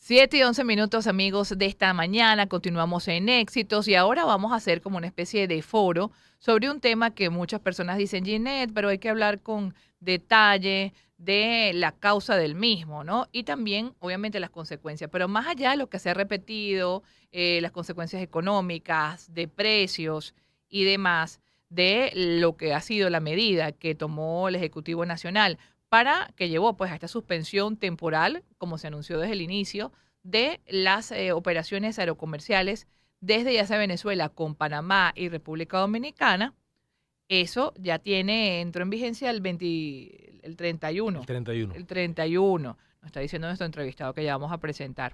7:11 amigos de esta mañana, continuamos en Éxitos y ahora vamos a hacer como una especie de foro sobre un tema que muchas personas dicen, Ginette, pero hay que hablar con detalle de la causa del mismo, ¿no? Y también, obviamente, las consecuencias, pero más allá de lo que se ha repetido, las consecuencias económicas, de precios y demás, de lo que ha sido la medida que tomó el Ejecutivo Nacional para que llevó pues a esta suspensión temporal, como se anunció desde el inicio, de las operaciones aerocomerciales desde ya sea Venezuela con Panamá y República Dominicana. Eso ya entró en vigencia el El 31. 31. El 31, nos está diciendo nuestro entrevistado que ya vamos a presentar.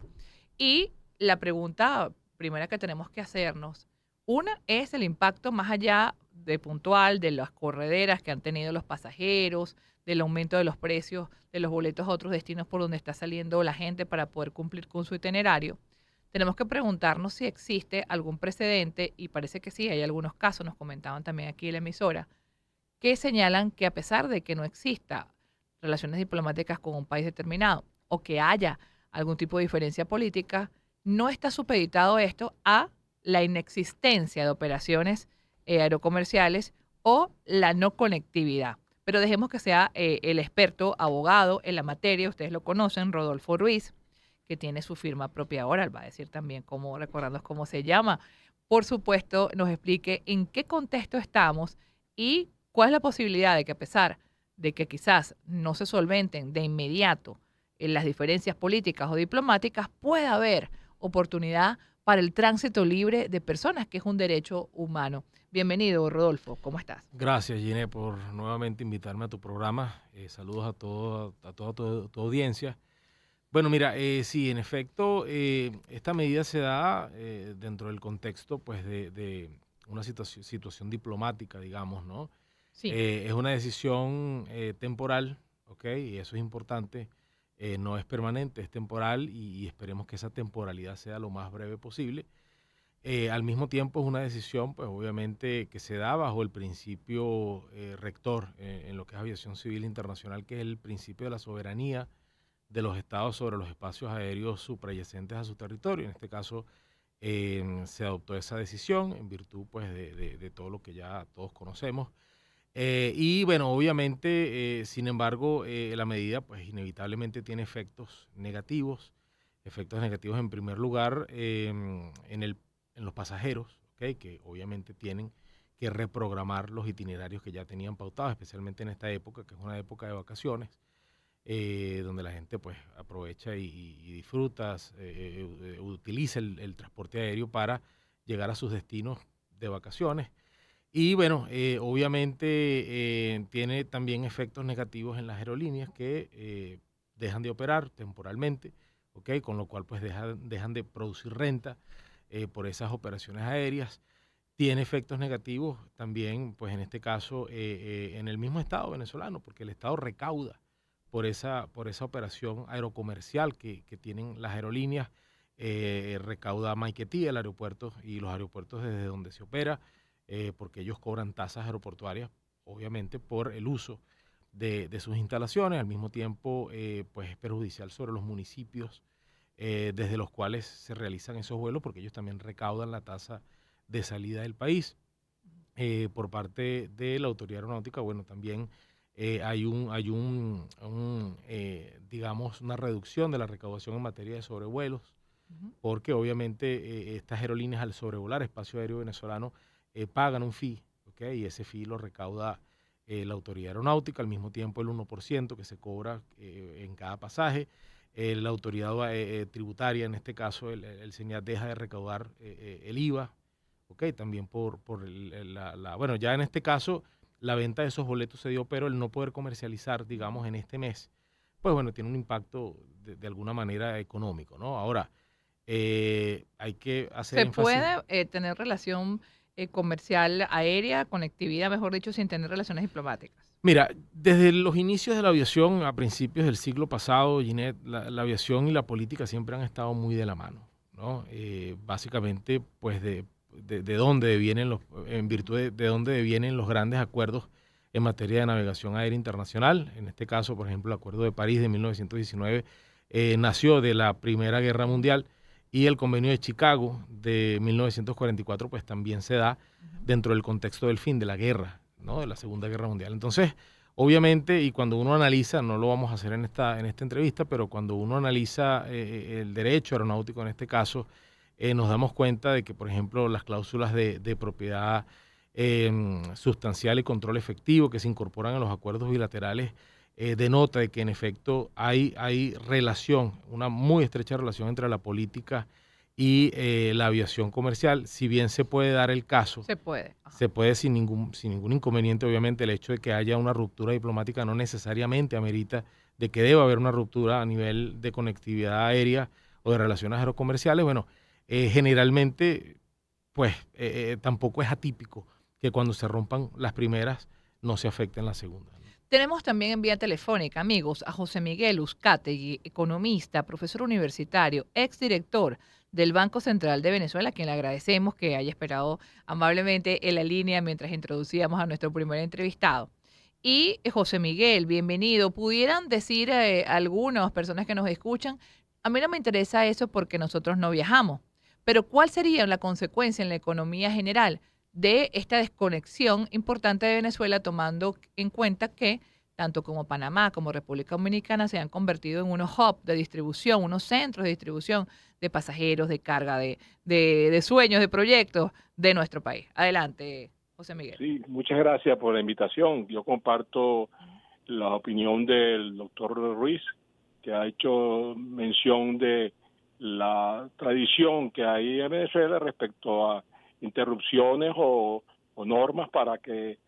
Y la pregunta primera que tenemos que hacernos, una es el impacto más allá de puntual de las correderas que han tenido los pasajeros, del aumento de los precios de los boletos a otros destinos por donde está saliendo la gente para poder cumplir con su itinerario. Tenemos que preguntarnos si existe algún precedente, y parece que sí, hay algunos casos, nos comentaban también aquí en la emisora, que señalan que a pesar de que no exista relaciones diplomáticas con un país determinado o que haya algún tipo de diferencia política, no está supeditado esto a la inexistencia de operaciones aerocomerciales o la no conectividad. Pero dejemos que sea el experto abogado en la materia, ustedes lo conocen, Rodolfo Ruiz, que tiene su firma propia ahora, él va a decir también cómo, recordándonos cómo se llama. Por supuesto, nos explique en qué contexto estamos y cuál es la posibilidad de que a pesar de que quizás no se solventen de inmediato las diferencias políticas o diplomáticas, pueda haber oportunidad para el tránsito libre de personas, que es un derecho humano. Bienvenido, Rodolfo, ¿cómo estás? Gracias, Gine, por nuevamente invitarme a tu programa. Saludos a toda tu audiencia. Bueno, mira, sí, en efecto, esta medida se da dentro del contexto pues, de una situación diplomática, digamos, ¿no? Sí. Es una decisión temporal, ¿ok? Y eso es importante. No es permanente, es temporal y esperemos que esa temporalidad sea lo más breve posible. Al mismo tiempo es una decisión, pues obviamente, que se da bajo el principio rector en lo que es aviación civil internacional, que es el principio de la soberanía de los estados sobre los espacios aéreos subyacentes a su territorio. En este caso, se adoptó esa decisión en virtud pues, de todo lo que ya todos conocemos. Y bueno, obviamente, sin embargo, la medida pues inevitablemente tiene efectos negativos en primer lugar en los pasajeros, ¿okay? Que obviamente tienen que reprogramar los itinerarios que ya tenían pautados, especialmente en esta época, que es una época de vacaciones, donde la gente pues aprovecha y disfruta, utiliza el transporte aéreo para llegar a sus destinos de vacaciones. Y bueno, obviamente tiene también efectos negativos en las aerolíneas que dejan de operar temporalmente, ¿ok? Con lo cual pues dejan de producir renta por esas operaciones aéreas. Tiene efectos negativos también, pues en este caso, en el mismo Estado venezolano, porque el Estado recauda por esa operación aerocomercial que tienen las aerolíneas, recauda Maiquetía, el aeropuerto y los aeropuertos desde donde se opera, porque ellos cobran tasas aeroportuarias, obviamente, por el uso de sus instalaciones. Al mismo tiempo, pues es perjudicial sobre los municipios desde los cuales se realizan esos vuelos, porque ellos también recaudan la tasa de salida del país. Por parte de la autoridad aeronáutica, bueno, también digamos, una reducción de la recaudación en materia de sobrevuelos, Ujú. porque obviamente estas aerolíneas al sobrevolar espacio aéreo venezolano pagan un fee, ¿ok? Y ese fee lo recauda la autoridad aeronáutica, al mismo tiempo el 1% que se cobra en cada pasaje. La autoridad tributaria, en este caso el SENIAT, deja de recaudar el IVA, ¿ok? También bueno, ya en este caso la venta de esos boletos se dio, pero el no poder comercializar, digamos, en este mes, pues bueno, tiene un impacto de alguna manera económico, ¿no? Ahora, hay que hacer ¿Se énfasis. puede tener relación comercial aérea, conectividad, mejor dicho, sin tener relaciones diplomáticas? Mira, desde los inicios de la aviación a principios del siglo pasado, Ginette, la aviación y la política siempre han estado muy de la mano, ¿no? Básicamente, pues de dónde vienen en virtud de dónde vienen los grandes acuerdos en materia de navegación aérea internacional. En este caso, por ejemplo, el Acuerdo de París de 1919 nació de la Primera Guerra Mundial, y el Convenio de Chicago de 1944 pues también se da dentro del contexto del fin de la guerra, ¿no? De la Segunda Guerra Mundial. Entonces, obviamente, y cuando uno analiza, no lo vamos a hacer en esta entrevista, pero cuando uno analiza el derecho aeronáutico en este caso, nos damos cuenta de que, por ejemplo, las cláusulas de propiedad sustancial y control efectivo que se incorporan a los acuerdos bilaterales denota de que en efecto hay relación, una muy estrecha relación entre la política y la aviación comercial. Si bien se puede dar el caso, se puede sin ningún inconveniente, obviamente el hecho de que haya una ruptura diplomática no necesariamente amerita de que deba haber una ruptura a nivel de conectividad aérea o de relaciones aerocomerciales. Bueno, generalmente pues tampoco es atípico que cuando se rompan las primeras no se afecten las segundas. Tenemos también en vía telefónica, amigos, a José Miguel Uzcategui, economista, profesor universitario, exdirector del Banco Central de Venezuela, a quien le agradecemos que haya esperado amablemente en la línea mientras introducíamos a nuestro primer entrevistado. Y José Miguel, bienvenido. ¿Pudieran decir algunas personas que nos escuchan, a mí no me interesa eso porque nosotros no viajamos, pero ¿cuál sería la consecuencia en la economía general de esta desconexión importante de Venezuela, tomando en cuenta que tanto como Panamá como República Dominicana se han convertido en unos hubs de distribución, unos centros de distribución de pasajeros, de carga, de sueños, de proyectos de nuestro país? Adelante, José Miguel. Sí, muchas gracias por la invitación. Yo comparto la opinión del doctor Ruiz, que ha hecho mención de la tradición que hay en Venezuela respecto a interrupciones o normas para que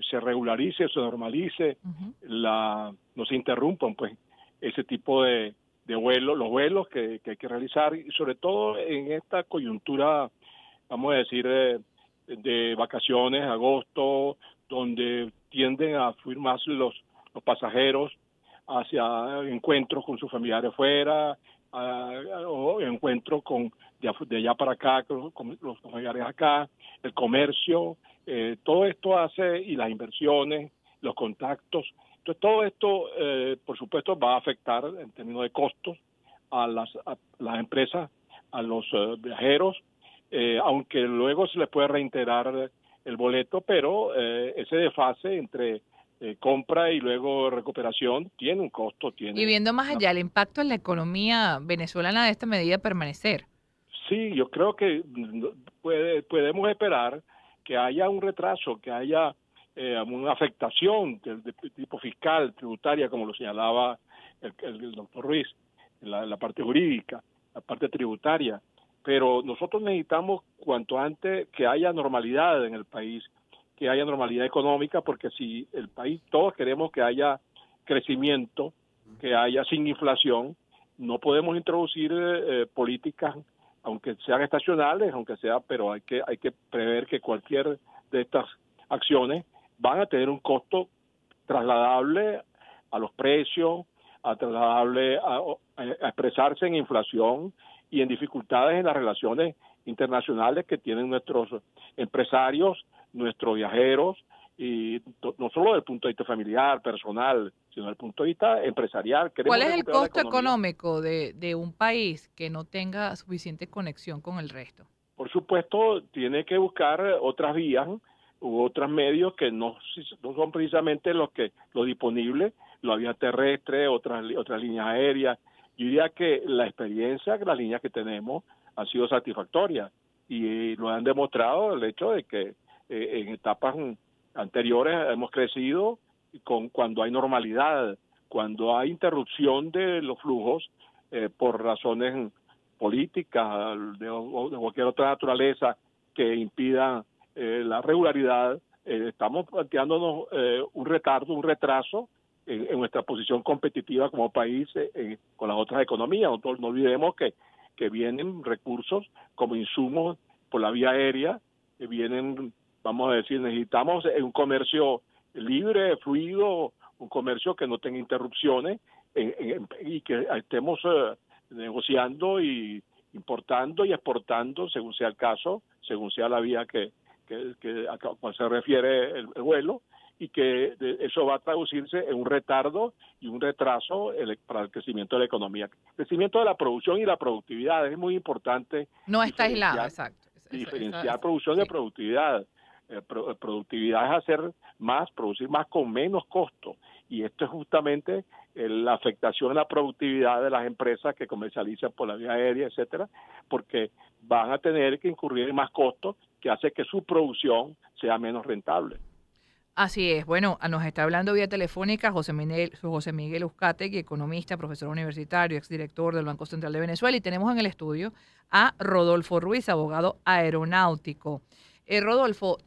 se regularice, se normalice, no se interrumpan pues ese tipo de vuelos, los vuelos que hay que realizar, y sobre todo en esta coyuntura, vamos a decir, de vacaciones, agosto, donde tienden a fluir más los pasajeros hacia encuentros con sus familiares fuera, o encuentros de allá para acá, con los familiares acá, el comercio, todo esto hace, y las inversiones, los contactos. Entonces todo esto, por supuesto, va a afectar en términos de costos a las empresas, a los viajeros, aunque luego se les puede reintegrar el boleto, pero ese desfase entre compra y luego recuperación tiene un costo. Y viendo más allá, el impacto en la economía venezolana de esta medida permanecer. Sí, yo creo que podemos esperar que haya un retraso, que haya una afectación de tipo fiscal, tributaria, como lo señalaba el doctor Ruiz, la parte jurídica, la parte tributaria. Pero nosotros necesitamos cuanto antes que haya normalidad en el país, que haya normalidad económica, porque si el país, todos queremos que haya crecimiento, que haya sin inflación, no podemos introducir políticas, aunque sean estacionales, pero hay que prever que cualquier de estas acciones van a tener un costo trasladable a los precios, trasladable a expresarse en inflación y en dificultades en las relaciones internacionales que tienen nuestros empresarios, nuestros viajeros, y no solo desde el punto de vista familiar, personal, sino desde el punto de vista empresarial. ¿Cuál es el costo económico de un país que no tenga suficiente conexión con el resto? Por supuesto, tiene que buscar otras vías u otros medios que no son precisamente los disponibles, la vía terrestre, otras líneas aéreas. Yo diría que la experiencia que las líneas que tenemos ha sido satisfactoria y lo han demostrado el hecho de que en etapas anteriores hemos crecido cuando hay normalidad, cuando hay interrupción de los flujos por razones políticas de cualquier otra naturaleza que impidan la regularidad, estamos planteándonos un retraso en nuestra posición competitiva como país con las otras economías. No olvidemos que vienen recursos como insumos por la vía aérea, que vienen, vamos a decir, necesitamos un comercio libre, fluido, un comercio que no tenga interrupciones y que estemos negociando y importando y exportando según sea el caso, según sea la vía a cual se refiere el vuelo, y que eso va a traducirse en un retardo y un retraso para el crecimiento de la economía. El crecimiento de la producción y la productividad es muy importante. No está aislado, exacto. Diferenciar producción de productividad. Productividad es hacer más, producir más con menos costo. Y esto es justamente la afectación a la productividad de las empresas que comercializan por la vía aérea, etcétera, porque van a tener que incurrir en más costos que hace que su producción sea menos rentable. Así es. Bueno, nos está hablando vía telefónica José Miguel Uzcategui, economista, profesor universitario, exdirector del Banco Central de Venezuela, y tenemos en el estudio a Rodolfo Ruiz, abogado aeronáutico. Rodolfo,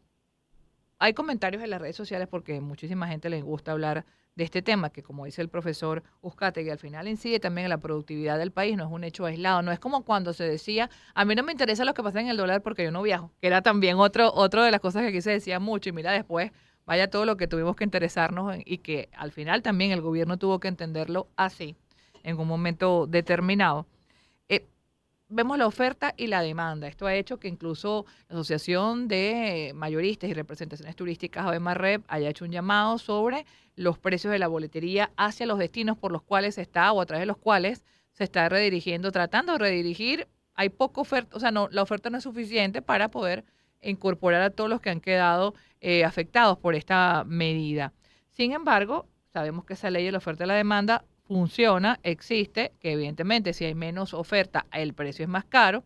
hay comentarios en las redes sociales porque muchísima gente le gusta hablar de este tema, que como dice el profesor Uzcategui, al final incide también en la productividad del país, no es un hecho aislado, no es como cuando se decía, a mí no me interesa lo que pasa en el dólar porque yo no viajo, que era también otro de las cosas que aquí se decía mucho, y mira después, vaya todo lo que tuvimos que interesarnos y que al final también el gobierno tuvo que entenderlo así, en un momento determinado. Vemos la oferta y la demanda. Esto ha hecho que incluso la Asociación de Mayoristas y Representaciones Turísticas, ABEMARREP, haya hecho un llamado sobre los precios de la boletería hacia los destinos por los cuales se está o a través de los cuales se está redirigiendo, tratando de redirigir. Hay poca oferta, o sea, no, la oferta no es suficiente para poder incorporar a todos los que han quedado afectados por esta medida. Sin embargo, sabemos que esa ley de la oferta y la demanda funciona, existe, que evidentemente si hay menos oferta, el precio es más caro,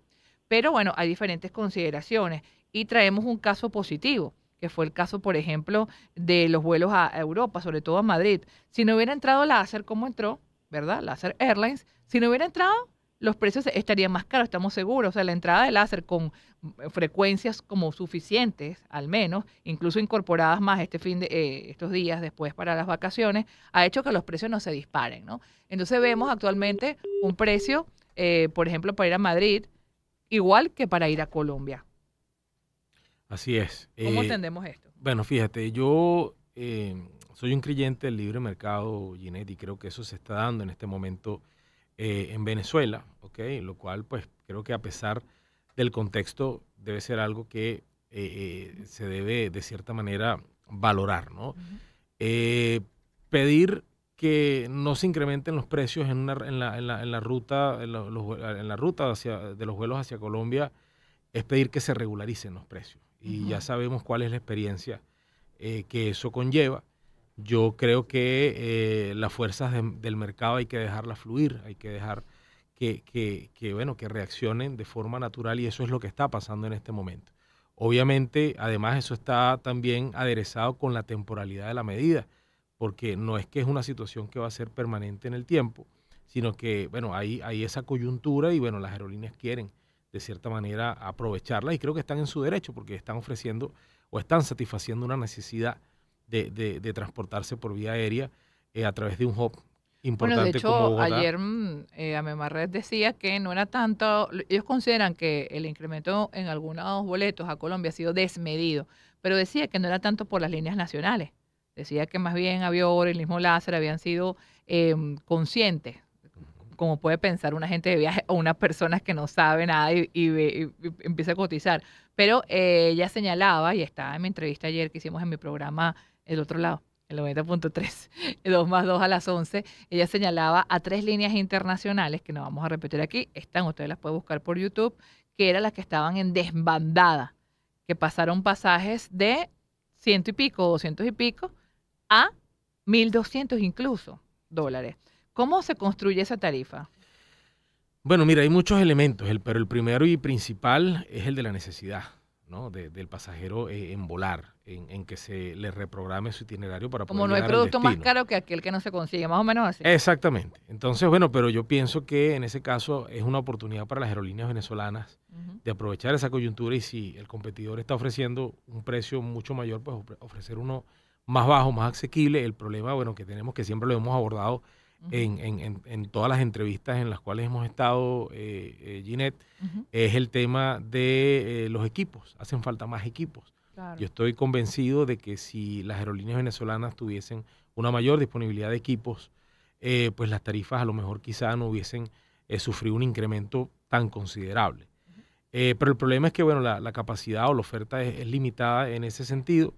pero bueno, hay diferentes consideraciones y traemos un caso positivo, que fue el caso, por ejemplo, de los vuelos a Europa, sobre todo a Madrid. Si no hubiera entrado Laser como entró, ¿verdad? Laser Airlines, si no hubiera entrado, los precios estarían más caros, estamos seguros. O sea, la entrada de Laser con frecuencias como suficientes, al menos, incluso incorporadas más estos días después para las vacaciones, ha hecho que los precios no se disparen, ¿no? Entonces vemos actualmente un precio, por ejemplo, para ir a Madrid, igual que para ir a Colombia. Así es. ¿Cómo entendemos esto? Bueno, fíjate, yo soy un creyente del libre mercado, Ginette, y creo que eso se está dando en este momento en Venezuela, ¿okay? Lo cual pues creo que a pesar del contexto debe ser algo que se debe de cierta manera valorar, ¿no? Pedir que no se incrementen los precios en la ruta de los vuelos hacia Colombia es pedir que se regularicen los precios, y ya sabemos cuál es la experiencia que eso conlleva. Yo creo que las fuerzas del mercado hay que dejarlas fluir, hay que dejar que reaccionen de forma natural, y eso es lo que está pasando en este momento. Obviamente, además, eso está también aderezado con la temporalidad de la medida, porque no es que es una situación que va a ser permanente en el tiempo, sino que, bueno, hay esa coyuntura y, bueno, las aerolíneas quieren, de cierta manera, aprovecharla, y creo que están en su derecho porque están ofreciendo o están satisfaciendo una necesidad de transportarse por vía aérea a través de un hub importante. Bueno, de hecho, como Bogotá. ayer ABEMARREP decía que no era tanto, ellos consideran que el incremento en algunos boletos a Colombia ha sido desmedido, pero decía que no era tanto por las líneas nacionales, decía que más bien Avior y el mismo Laser habían sido conscientes, como puede pensar una agente de viaje o una persona que no sabe nada y empieza a cotizar. Pero ella señalaba, y está en mi entrevista ayer que hicimos en mi programa El Otro Lado, el 90.3, 2 más 2 a las 11, ella señalaba a 3 líneas internacionales, que no vamos a repetir aquí, ustedes las pueden buscar por YouTube, que eran las que estaban en desbandada, que pasaron pasajes de 100 y pico, 200 y pico, a 1.200 incluso dólares. ¿Cómo se construye esa tarifa? Bueno, mira, hay muchos elementos, pero el primero y principal es el de la necesidad, ¿no? Del pasajero en volar, en que se le reprograme su itinerario para poder Como no hay llegar al producto más destino. caro que aquel que no se consigue, más o menos así. Exactamente. Entonces, bueno, pero yo pienso que en ese caso es una oportunidad para las aerolíneas venezolanas de aprovechar esa coyuntura, y si el competidor está ofreciendo un precio mucho mayor, pues ofrecer uno más bajo, más asequible. El problema, bueno, que tenemos, que siempre lo hemos abordado en todas las entrevistas en las cuales hemos estado, Ginette, es el tema de los equipos. Hacen falta más equipos. Claro. Yo estoy convencido de que si las aerolíneas venezolanas tuviesen una mayor disponibilidad de equipos, pues las tarifas a lo mejor quizá no hubiesen sufrido un incremento tan considerable. Pero el problema es que, bueno, la capacidad o la oferta es limitada en ese sentido,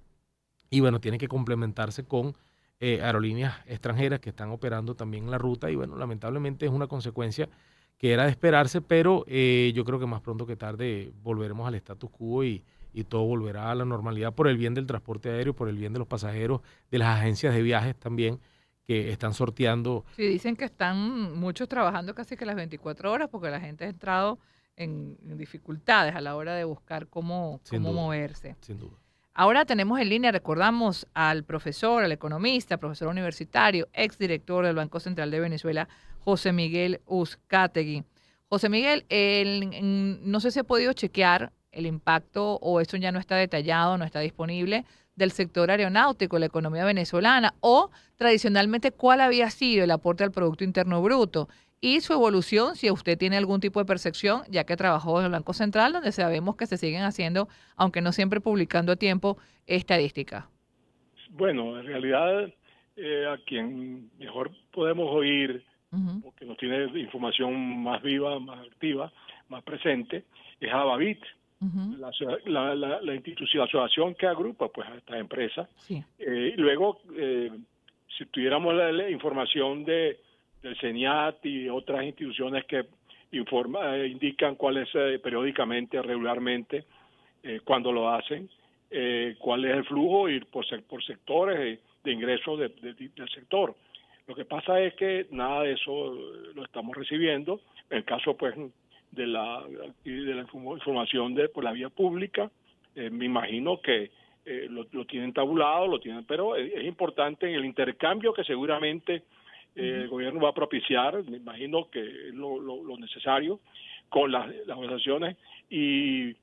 y bueno, tiene que complementarse con aerolíneas extranjeras que están operando también en la ruta y bueno, lamentablemente es una consecuencia que era de esperarse, pero yo creo que más pronto que tarde volveremos al status quo y todo volverá a la normalidad por el bien del transporte aéreo, por el bien de los pasajeros, de las agencias de viajes también que están sorteando. Sí, dicen que están muchos trabajando casi que las 24 horas porque la gente ha entrado en dificultades a la hora de buscar cómo Sin duda, moverse. sin duda. Ahora tenemos en línea, recordamos, al profesor, al economista, profesor universitario, exdirector del Banco Central de Venezuela, José Miguel Uzcategui. José Miguel, no sé si ha podido chequear el impacto o esto ya no está detallado, no está disponible, del sector aeronáutico, la economía venezolana, o tradicionalmente cuál había sido el aporte al Producto Interno Bruto y su evolución, si usted tiene algún tipo de percepción, ya que trabajó en el Banco Central, donde sabemos que se siguen haciendo, aunque no siempre publicando a tiempo, estadísticas. Bueno, en realidad a quien mejor podemos oír, porque nos tiene información más viva, más activa, más presente, es Abavit, la institución, la asociación que agrupa pues a estas empresas. Sí. Luego, si tuviéramos la información del CENIAT y otras instituciones que indican cuál es periódicamente, regularmente, cuando lo hacen, cuál es el flujo y por sectores de ingresos del sector. Lo que pasa es que nada de eso lo estamos recibiendo. En el caso pues de la información por la vía pública, me imagino que lo tienen tabulado, pero es importante en el intercambio que seguramente el gobierno va a propiciar, me imagino que es lo necesario con las organizaciones y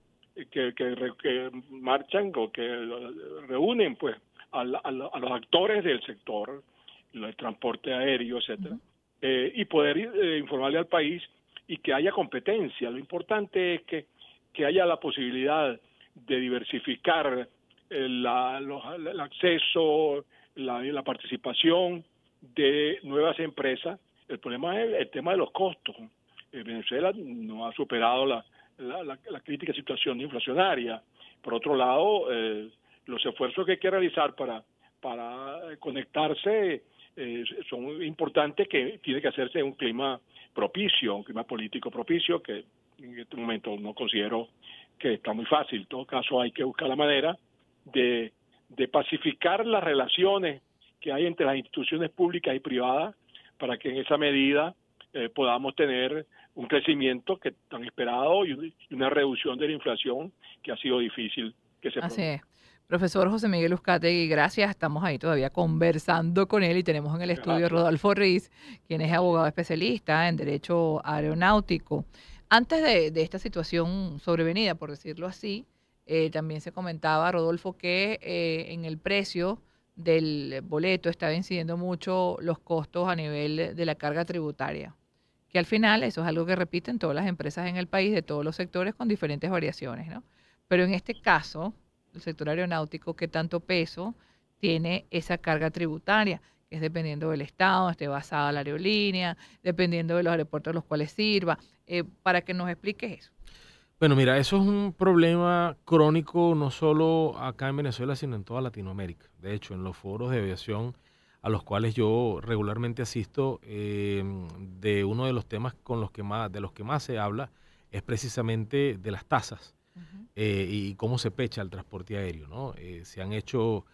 que marchan o que reúnen pues a los actores del sector, el transporte aéreo, etcétera, y poder informarle al país y que haya competencia. Lo importante es que haya la posibilidad de diversificar el acceso, la participación de nuevas empresas. El problema es el tema de los costos. Venezuela no ha superado la crítica situación inflacionaria. Por otro lado, los esfuerzos que hay que realizar para conectarse son importantes, que tiene que hacerse en un clima propicio, un clima político propicio, que en este momento no considero que está muy fácil. En todo caso, hay que buscar la manera de pacificar las relaciones que hay entre las instituciones públicas y privadas para que en esa medida podamos tener un crecimiento que tan esperado y una reducción de la inflación que ha sido difícil que se produzca. Así es. Profesor José Miguel Uzcategui, gracias. Estamos ahí todavía conversando con él y tenemos en el estudio Rodolfo Riz, quien es abogado especialista en Derecho Aeronáutico. Antes de esta situación sobrevenida, por decirlo así, también se comentaba, Rodolfo, que en el precio del boleto estaba incidiendo mucho los costos a nivel de la carga tributaria, que al final eso es algo que repiten todas las empresas en el país de todos los sectores con diferentes variaciones, ¿no? Pero en este caso, el sector aeronáutico, ¿qué tanto peso tiene esa carga tributaria? Que es dependiendo del estado, esté basada la aerolínea, dependiendo de los aeropuertos a los cuales sirva, para que nos expliques eso. Bueno, mira, eso es un problema crónico no solo acá en Venezuela, sino en toda Latinoamérica. De hecho, en los foros de aviación a los cuales yo regularmente asisto, de uno de los temas de los que más se habla es precisamente de las tasas y cómo se pecha el transporte aéreo, ¿no? Se han hecho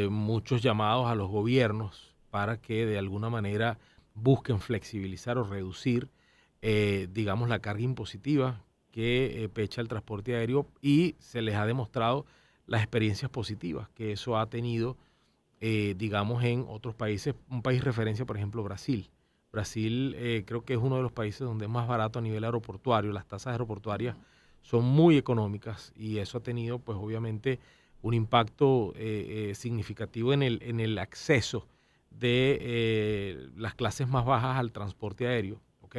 muchos llamados a los gobiernos para que de alguna manera busquen flexibilizar o reducir, digamos, la carga impositiva que pecha el transporte aéreo, y se les ha demostrado las experiencias positivas que eso ha tenido, digamos, en otros países. Un país referencia, por ejemplo, Brasil. Brasil creo que es uno de los países donde es más barato a nivel aeroportuario. Las tasas aeroportuarias son muy económicas y eso ha tenido, pues obviamente, un impacto significativo en el acceso de las clases más bajas al transporte aéreo, ¿ok?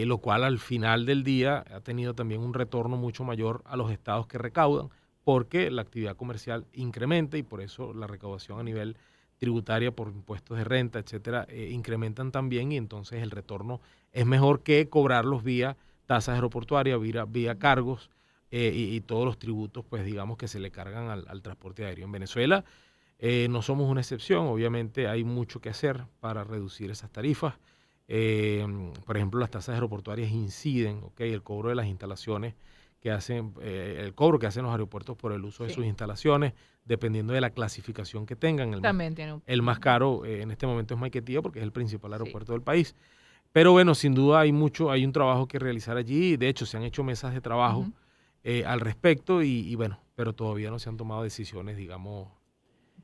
Lo cual al final del día ha tenido también un retorno mucho mayor a los estados que recaudan, porque la actividad comercial incrementa y por eso la recaudación a nivel tributaria por impuestos de renta, etcétera, incrementan también, y entonces el retorno es mejor que cobrarlos vía tasas aeroportuarias, vía cargos y todos los tributos, pues digamos que se le cargan al transporte aéreo. En Venezuela no somos una excepción, obviamente hay mucho que hacer para reducir esas tarifas. Por ejemplo, las tasas aeroportuarias inciden, ¿okay? El cobro de las instalaciones que hacen, el cobro que hacen los aeropuertos por el uso de sus instalaciones, dependiendo de la clasificación que tengan. También tiene el más caro en este momento es Maiquetía porque es el principal aeropuerto del país. Pero bueno, sin duda hay un trabajo que realizar allí. De hecho, se han hecho mesas de trabajo al respecto y bueno, pero todavía no se han tomado decisiones, digamos,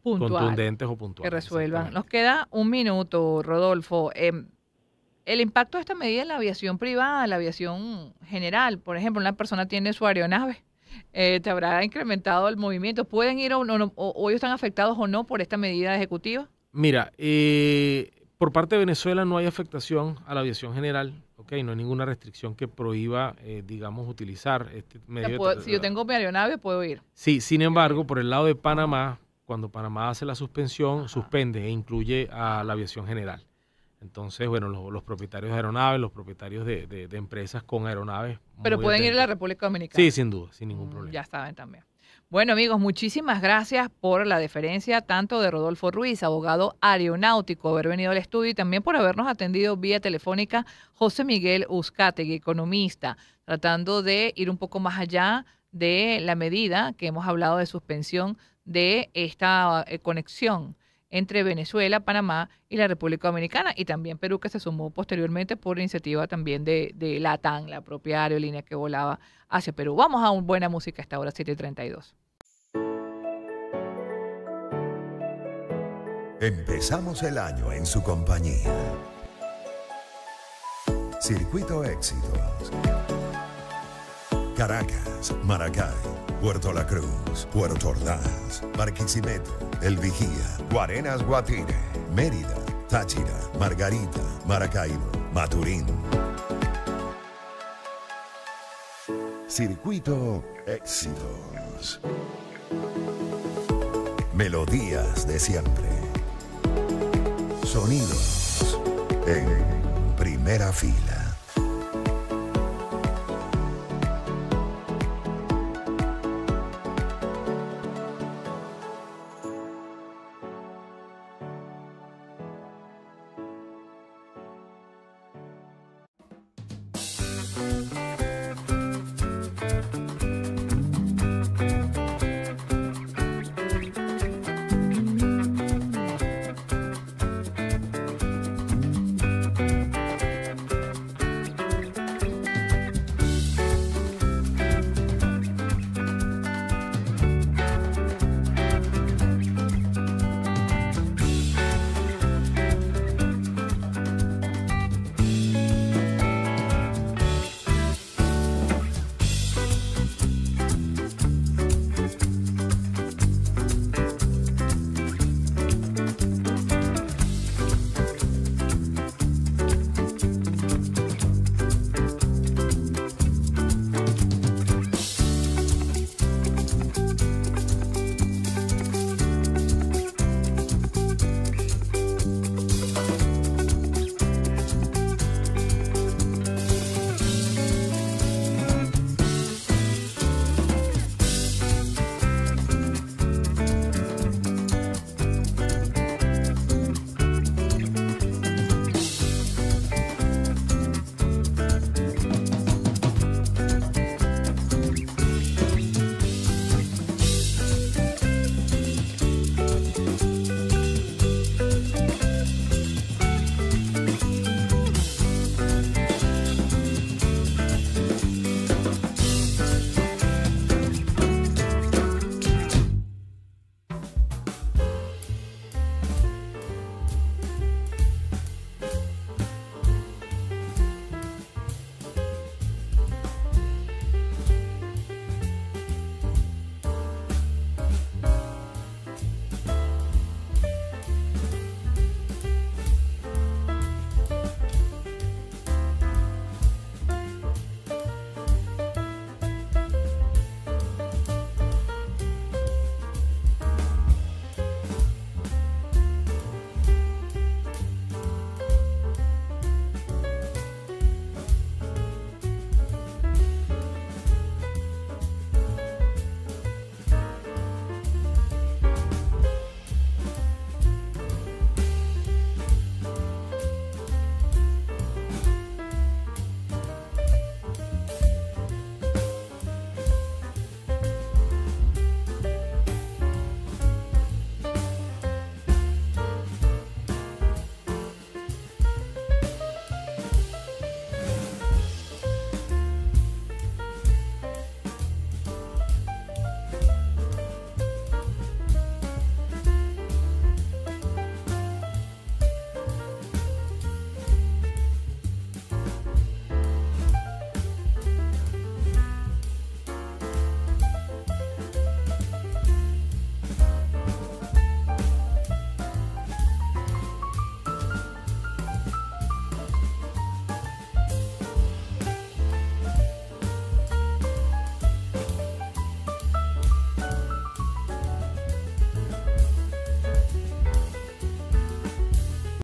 contundentes o puntuales. Que resuelvan. Nos queda un minuto, Rodolfo. El impacto de esta medida en la aviación privada, en la aviación general, por ejemplo, una persona tiene su aeronave, ¿te habrá incrementado el movimiento? ¿Pueden ir o ellos están afectados o no por esta medida ejecutiva? Mira, por parte de Venezuela no hay afectación a la aviación general, ¿okay? No hay ninguna restricción que prohíba, digamos, utilizar este medio. Si yo tengo mi aeronave, puedo ir. Sí, sin embargo, por el lado de Panamá, cuando Panamá hace la suspensión, suspende e incluye a la aviación general. Entonces, bueno, los propietarios de aeronaves, los propietarios de empresas con aeronaves. Pero pueden ir a la República Dominicana. Sí, sin duda, sin ningún problema. Ya saben también. Bueno, amigos, muchísimas gracias por la deferencia tanto de Rodolfo Ruiz, abogado aeronáutico, haber venido al estudio y también por habernos atendido vía telefónica José Miguel Uzcategui, economista, tratando de ir un poco más allá de la medida que hemos hablado de suspensión de esta conexión entre Venezuela, Panamá y la República Dominicana, y también Perú, que se sumó posteriormente por iniciativa también de LATAM, la propia aerolínea que volaba hacia Perú. Vamos a una buena música a esta hora, 7:32. Empezamos el año en su compañía. Circuito Éxitos. Caracas, Maracay, Puerto La Cruz, Puerto Ordaz, Barquisimeto, El Vigía, Guarenas Guatire, Mérida, Táchira, Margarita, Maracaibo, Maturín. Circuito Éxitos. Melodías de siempre. Sonidos en primera fila.